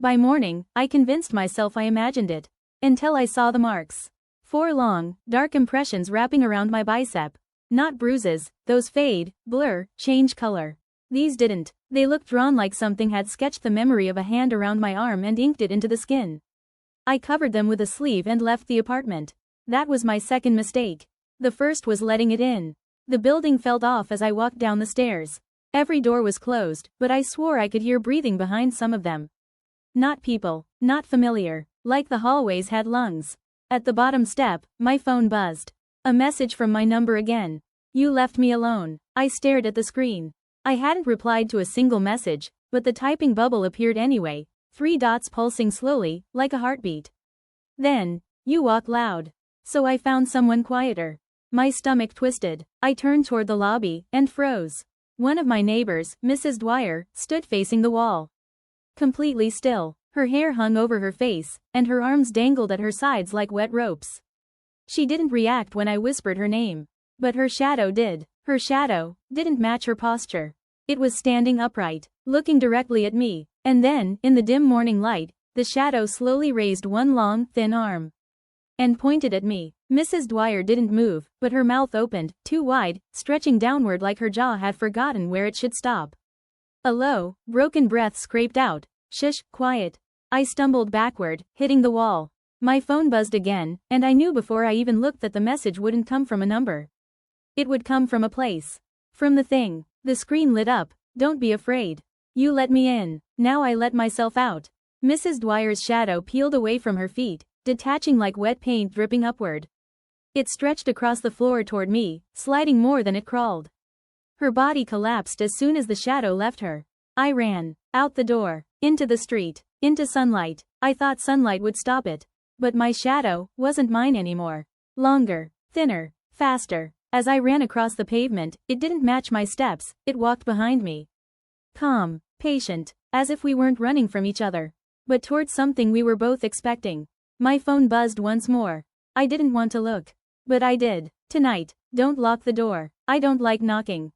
By morning, I convinced myself I imagined it. Until I saw the marks. 4 long, dark impressions wrapping around my bicep. Not bruises, those fade, blur, change color. These didn't. They looked drawn like something had sketched the memory of a hand around my arm and inked it into the skin. I covered them with a sleeve and left the apartment. That was my second mistake. The first was letting it in. The building felt off as I walked down the stairs. Every door was closed, but I swore I could hear breathing behind some of them. Not people, not familiar, like the hallways had lungs. At the bottom step, my phone buzzed. A message from my number again. You left me alone. I stared at the screen. I hadn't replied to a single message, but the typing bubble appeared anyway, 3 dots pulsing slowly, like a heartbeat. Then, you walk loud. So I found someone quieter. My stomach twisted. I turned toward the lobby, and froze. One of my neighbors, Mrs. Dwyer, stood facing the wall. Completely still. Her hair hung over her face, and her arms dangled at her sides like wet ropes. She didn't react when I whispered her name. But her shadow did. Her shadow didn't match her posture. It was standing upright, looking directly at me, and then, in the dim morning light, the shadow slowly raised one long, thin arm and pointed at me. Mrs. Dwyer didn't move, but her mouth opened, too wide, stretching downward like her jaw had forgotten where it should stop. A low, broken breath scraped out. Shush, quiet. I stumbled backward, hitting the wall. My phone buzzed again, and I knew before I even looked that the message wouldn't come from a number. It would come from a place. From the thing. The screen lit up. Don't be afraid. You let me in. Now I let myself out. Mrs. Dwyer's shadow peeled away from her feet, detaching like wet paint dripping upward. It stretched across the floor toward me, sliding more than it crawled. Her body collapsed as soon as the shadow left her. I ran. Out the door. Into the street. Into sunlight. I thought sunlight would stop it. But my shadow wasn't mine anymore. Longer. Thinner. Faster. As I ran across the pavement, it didn't match my steps, it walked behind me. Calm. Patient. As if we weren't running from each other. But towards something we were both expecting. My phone buzzed once more. I didn't want to look. But I did. Tonight. Don't lock the door. I don't like knocking.